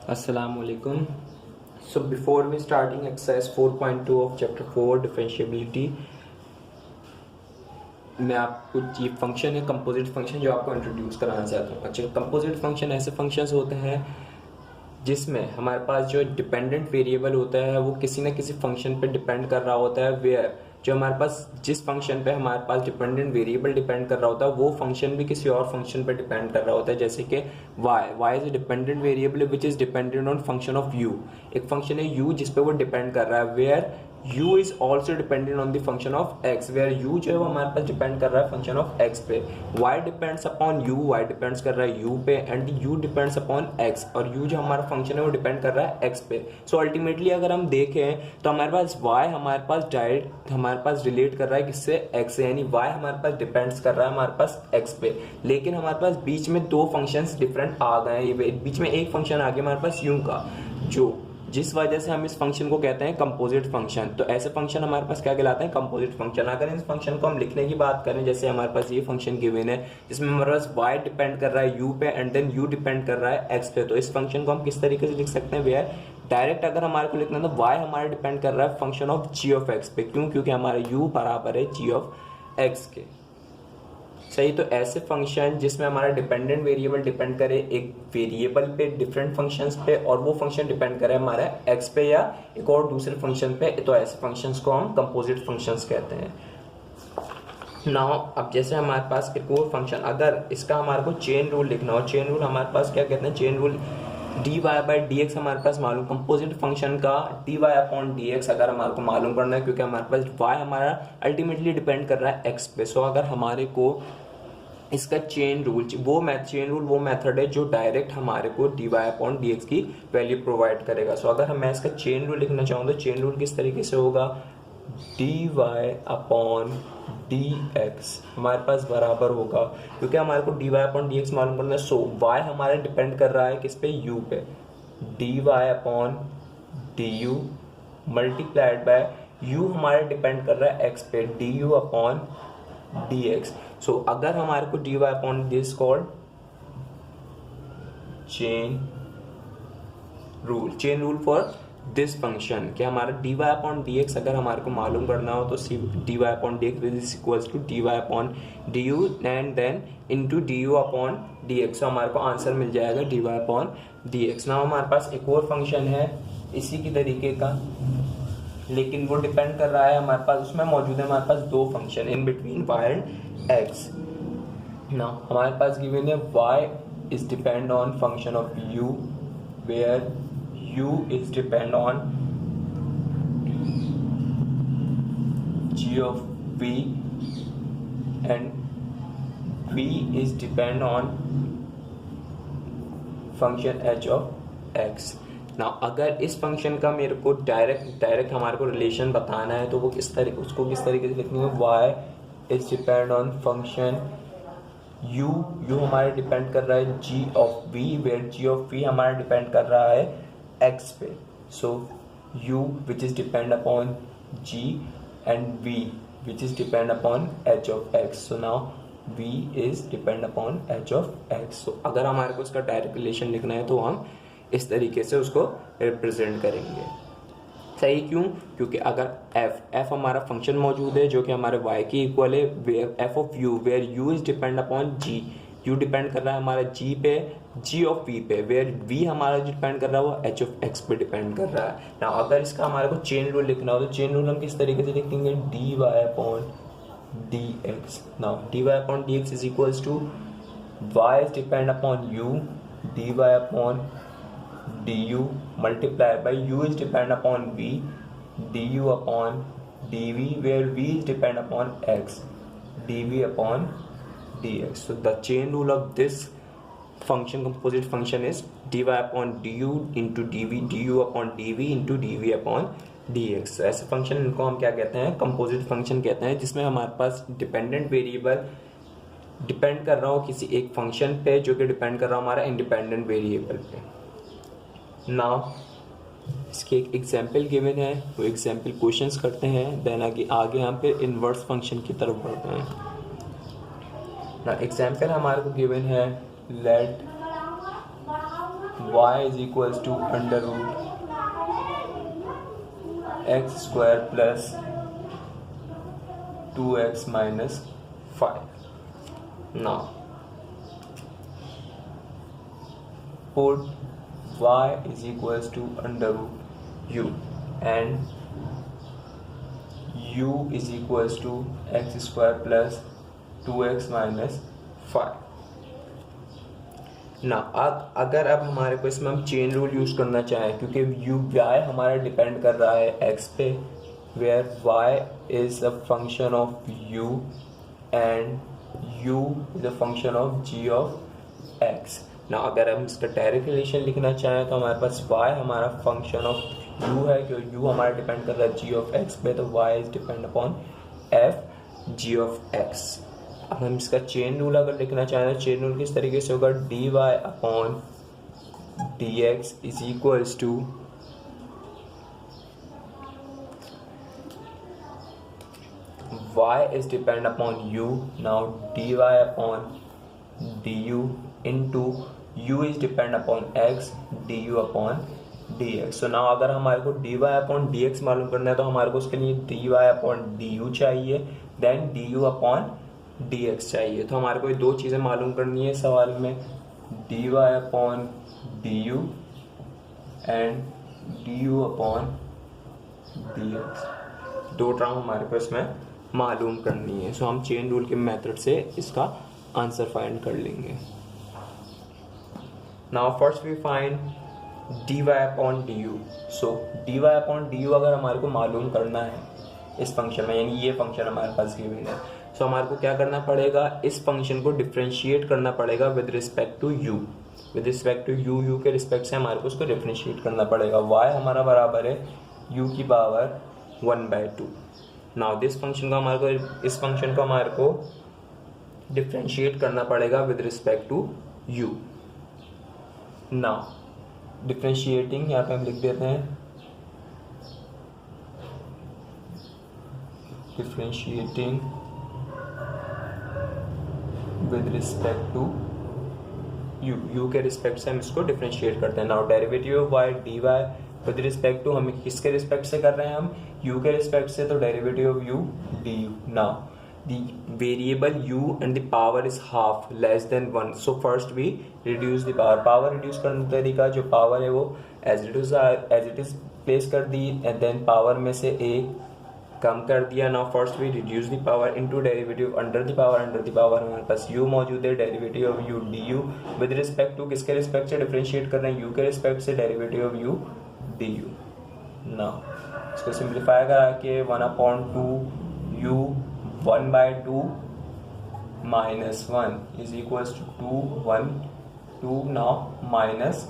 Assalamualaikum. So before we starting exercise 4.2 of chapter 4 differentiability, मैं आपको ये फंक्शन है कंपोजिट फंक्शन जो आपको इंट्रोड्यूस कराना चाहता हूँ। अच्छा, कंपोजिट फंक्शन ऐसे फंक्शंस होते हैं जिसमें हमारे पास जो डिपेंडेंट वेरिएबल होता है वो किसी न किसी फंक्शन पे डिपेंड कर रहा होता है। वेयर जो हमारे पास जिस फंक्शन पे हमारे पास डिपेंडेंट वेरिएबल डिपेंड कर रहा होता है वो फंक्शन भी किसी और फंक्शन पे डिपेंड कर रहा होता है। जैसे कि y is a dependent variable which is dependent on function of u। एक फंक्शन है u जिस पे वो डिपेंड कर रहा है। Where u is also dependent on the function of x, where u जो है वो हमारे पास डिपेंड कर रहा है फंक्शन ऑफ x पे। y depends upon u, y depends कर रहा है u पे, and u depends upon x, और u जो हमारा फंक्शन है वो डिपेंड कर रहा है x पे। सो अल्टीमेटली अगर हम देखें तो हमारे पास y हमारे पास डायरेक्ट हमारे पास रिलेट कर रहा है किससे, x से, यानी y हमारे पास डिपेंड्स कर रहा है हमारे पास x पे। लेकिन हमारे पास बीच में दो फंक्शंस डिफरेंट आ गए हैं, बीच में एक फंक्शन आ गया हमारे पास u का, जो जिस वजह से हम इस फंक्शन को कहते हैं कंपोजिट फंक्शन। तो ऐसे फंक्शन हमारे पास क्या कहलाते हैं, कंपोजिट फंक्शन। अगर इस फंक्शन को हम लिखने की बात करें, जैसे हमारे पास ये फंक्शन गिवन है जिसमें हमारे पास y डिपेंड कर रहा है u पे एंड देन u डिपेंड कर रहा है x पे, तो इस फंक्शन को हम किस तरीके से लिख सकते हैं, वेयर डायरेक्ट अगर हमारे को लिखना है तो y हमारा डिपेंड कर रहा है function of g of x पे। क्यों? क्योंकि हमारा u बराबर है g ऑफ x के। सही, तो ऐसे फंक्शन जिसमें हमारा डिपेंडेंट वेरिएबल डिपेंड करे एक वेरिएबल पे डिफरेंट फंक्शंस पे, और वो फंक्शन डिपेंड करे हमारा x पे या एक और दूसरे फंक्शन पे, तो ऐसे फंक्शंस को हम कंपोजिट फंक्शंस कहते हैं। नाउ अब जैसे हमारे पास एक और फंक्शन, अगर इसका हमारे को चेन रूल लिखना हो, चेन रूल हमारे पास क्या कहते हैं, chain rule dy by D x हमारे पास मालूम, कंपोजिट फंक्शन का dy अपॉन डी एक्स अगर हमारे को मालूम करना है, क्योंकि हमारे पास y हमारा अल्टीमेटली डिपेंड कर रहा है x पे। सो अगर हमारे को इसका चेन रूल वो मेथड है जो डायरेक्ट हमारे को dy अपॉन डी एक्स की वैल्यू प्रोवाइड करेगा। सो अगर मैं इसका चेन रूल लिखना चाहूँ तो चेन रूल किस तरीके से होगा, dy अपॉन डी एक्स हमारे पास बराबर होगा, क्योंकि हमारे को dy अपॉन डी एक्स मालूम करना है। सो y हमारा डिपेंड कर रहा है किस पे, u पे, dy upon D you multiplied by u हमारा डिपेंड कर रहा है x पे, du अपॉन डी एक्स। सो अगर हमारे को dy upon this called chain rule for this function, कि हमारा dy अपॉन dx अगर हमारे को मालूम करना हो तो dy upon dx is equals to dy upon du and then into du upon dx। हमारे को आंसर मिल जाएगा dy अपॉन dx। ना हमारे पास एक और फंक्शन है इसी की तरीके का, लेकिन वो डिपेंड कर रहा है हमारे पास, उसमें मौजूद है हमारे पास दो function in between y and x। ना हमारे पास गिवन है y is depend on function of u, where u is depend on g of v and v is depend on function h of x। ना अगर इस function का मेरे को डायरेक्ट हमारे को रिलेशन बताना है तो वो किस तरीके से लिखनी है, y is depend on function u हमारे डिपेंड कर रहा है g of v, where g of v हमारा डिपेंड कर रहा है x पे। सो u which is depend upon g and v which is depend upon h of x। so now v is depend upon h of x। so अगर हमारे को इसका direct relation लिखना है तो हम इस तरीके से उसको रिप्रेजेंट करेंगे। सही, क्यों? क्योंकि अगर f हमारा फंक्शन मौजूद है जो कि हमारे y की इक्वल है, f of u where u is depend upon g, u depend कर रहा है हमारा g पे, g ऑफ v पे, वेयर v हमारा जो डिपेंड कर रहा है वो h ऑफ x पे डिपेंड कर रहा है। ना अगर इसका हमारे को चेन रूल लिखना हो तो चेन रूल हम किस तरीके से लिख देंगे, dy अपॉन dx। ना dy upon dx is equals to y is depend upon u, dy upon du multiplied by u is depend upon v, du upon dv, where v is depend upon x, dv upon dx। so the chain rule of this function, composite function, is dy upon du into dv, du upon dv into dv upon dx। ऐसे function इनको हम क्या कहते हैं, composite function कहते हैं, जिसमें हमारे पास डिपेंडेंट वेरिएबल डिपेंड कर रहा हो किसी एक फंक्शन पे जो कि डिपेंड कर रहा हो हमारा इंडिपेंडेंट वेरिएबल पे। नाउ इसके एक एग्जाम्पल गिवन है, वो एग्जाम्पल क्वेश्चंस करते हैं, देन आगे हम पे इनवर्स फंक्शन की तरफ बढ़ते हैं। ना एग्जाम्पल हमारे को गिवन है, let y is equals to under root x square plus 2x minus 5. Now put y is equals to under root u and u is equals to x square plus 2x minus 5. ना अगर अब हमारे को इसमें हम chain rule use करना चाहें, क्योंकि यू y हमारा डिपेंड कर रहा है x पे, where y is a function of u and u is a function of g of x. ना अगर हम इसका डायरेक्ट रिलेशन लिखना चाहें तो हमारे पास y हमारा फंक्शन ऑफ u है, क्योंकि u हमारा डिपेंड कर रहा है g ऑफ x पे, तो y is depend upon f g of x. अब हम इसका चेन रूल अगर लिखना चाहें तो चेन रूल किस तरीके से होगा, dy upon dx is equals to y is depend upon u. Now dy upon du into u is depend upon x, du upon dx. So now अगर हमारे को dy upon dx मालूम करना है तो हमारे को उसके लिए dy upon du चाहिए, then du upon dx चाहिए. तो हमारे को ये दो चीज़ें मालूम करनी है सवाल में, dy upon du and du upon dx. दो टर्म हमारे को इसमें मालूम करनी है. सो हम चेन रूल के मेथड से इसका आंसर फाइंड कर लेंगे. Now first we find dy upon du. So dy upon du अगर हमारे को मालूम करना है इस फंक्शन में, यानी ये फंक्शन हमारे पास गिवन है, सो हमारे को क्या करना पड़ेगा, इस फंक्शन को डिफ्रेंशिएट करना पड़ेगा with respect to u. With respect to u के रिस्पेक्ट से हमारे को उसको डिफ्रेंशिएट करना पड़ेगा. y हमारा बराबर है u की पावर 1/2. नाउ दिस फंक्शन को हमारे को, इस फंक्शन को हमारे को डिफ्रेंशिएट करना पड़ेगा with respect to u. Now differentiating यहाँ पे हम लिख देते हैं, differentiating with respect to u के रिस्पेक्ट से हम इसको डिफ्रेंशिएट करते हैं. Now derivative of y dy with respect to, हम किसके रिस्पेक्ट से कर रहे हैं, हम u के रिस्पेक्ट से, तो derivative of u du. Now the variable u and the power is half less than 1, so first we reduce the power. Power reduce करने का तरीका, जो पावर है वो एज इट इज प्लेस कर दी एंड देन पावर में से एक कम कर दिया. Now first we reduce the power into derivative under the power. Under the power हमारे पास u मौजूद है, derivative of u du with respect to, किसके रिस्पेक्ट से डिफरेंशिएट कर रहे हैं, u के रिस्पेक्ट से, derivative of u du. Now इसको सिंप्लीफाई करा के 1/2 u 1/2 minus 1 is equals to 2 1 2. now minus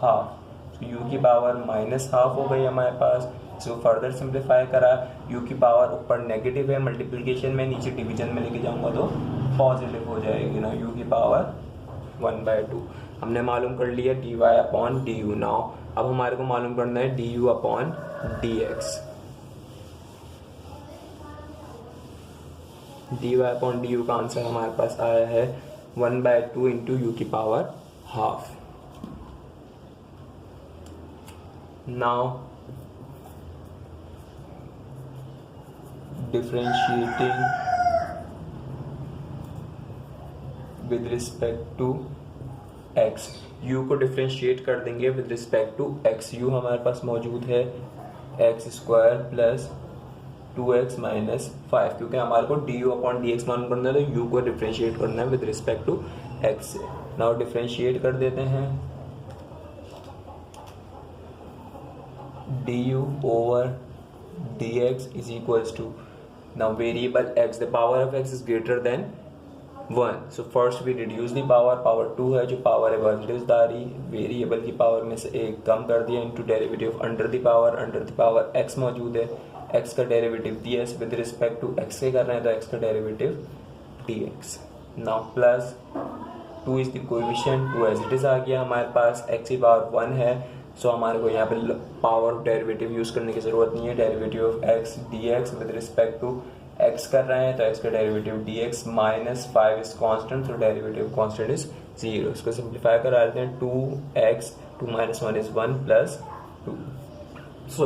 half, so u की पावर माइनस हाफ हो गई हमारे पास. इसको फर्दर सिंप्लीफाई करा, u की पावर ऊपर नेगेटिव है मल्टीप्लिकेशन में, नीचे डिवीजन में लेके जाऊंगा तो पॉजिटिव हो जाएगी ना. u की पावर 1/2 हमने मालूम कर लिया dy अपॉन du. नाउ अब हमारे को मालूम करना है du upon dx. dy upon du का आंसर हमारे पास आया है 1/2 इंटू u की power half. Now differentiating with respect to x, u को डिफरेंशिएट कर देंगे with respect to x. u हमारे पास मौजूद है x square plus 2x minus 5, क्योंकि हमारे को du अपॉन dx मालूम करना है तो u को डिफरेंशिएट करना है विद रिस्पेक्ट टू x से. नाउ डिफरेंशिएट कर देते हैं, du over dx is equals to, now variable x, the power of x is greater than 1, so first we reduce the power. Power 2 है, जो power है वर्जदारी, variable की power में से एक कम कर दिया into derivative under the power. Under the power x मौजूद है, x का derivative ds with respect to x से कर रहे हैं तो x का derivative dx. Now plus 2 is the coefficient, 2 as it is आ गया हमारे पास, x की पावर 1 है, सो हमारे को यहाँ पे पावर डेरिवेटिव यूज करने की जरूरत नहीं है. Derivative of x dx with respect to x कर रहे हैं तो x का derivative dx minus 5 is constant, तो डेरिवेटिव कांस्टेंट इज 0। इसको सिंप्लीफाई करा लेते हैं, 2x 2 minus 1 is 1 plus 2, so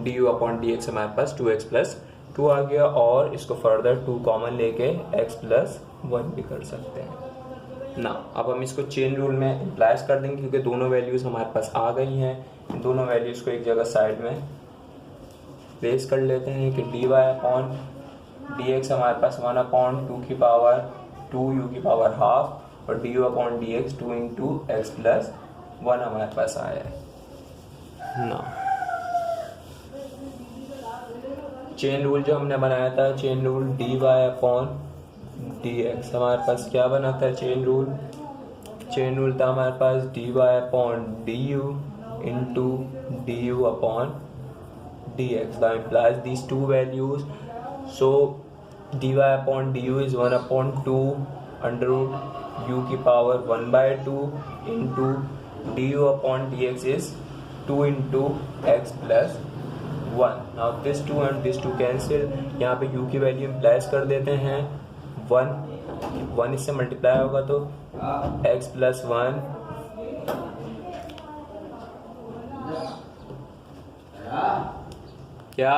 du upon dx हमारे पास 2x प्लस 2 आ गया, और इसको फर्दर 2 कॉमन लेके x प्लस 1 भी कर सकते हैं ना। अब हम इसको चेन रूल में इम्प्लाइज कर देंगे क्योंकि दोनों वैल्यूज़ हमारे पास आ गई हैं। इन दोनों वैल्यूज़ को एक जगह साइड में प्लेस कर लेते हैं कि dy अपॉन dx हमारे पास 1 अपॉन 2 की पावर 2 u की पावर हाफ, और du upon dx 2 into x plus 1 हमारे पास आया है ना। चेन रूल जो हमने बनाया था, chain rule dy upon dx, हमारे पास क्या बना था चेन रूल था हमारे पास dy upon du into du upon dx, that implies these two values, so dy upon du is 1 upon 2 under root u की power 1 by 2 into du upon dx is 2 into x plus 1। now this 2 and this 2 cancel, यहाँ पे u की value implies कर देते हैं 1 इससे multiply होगा तो x प्लस 1 क्या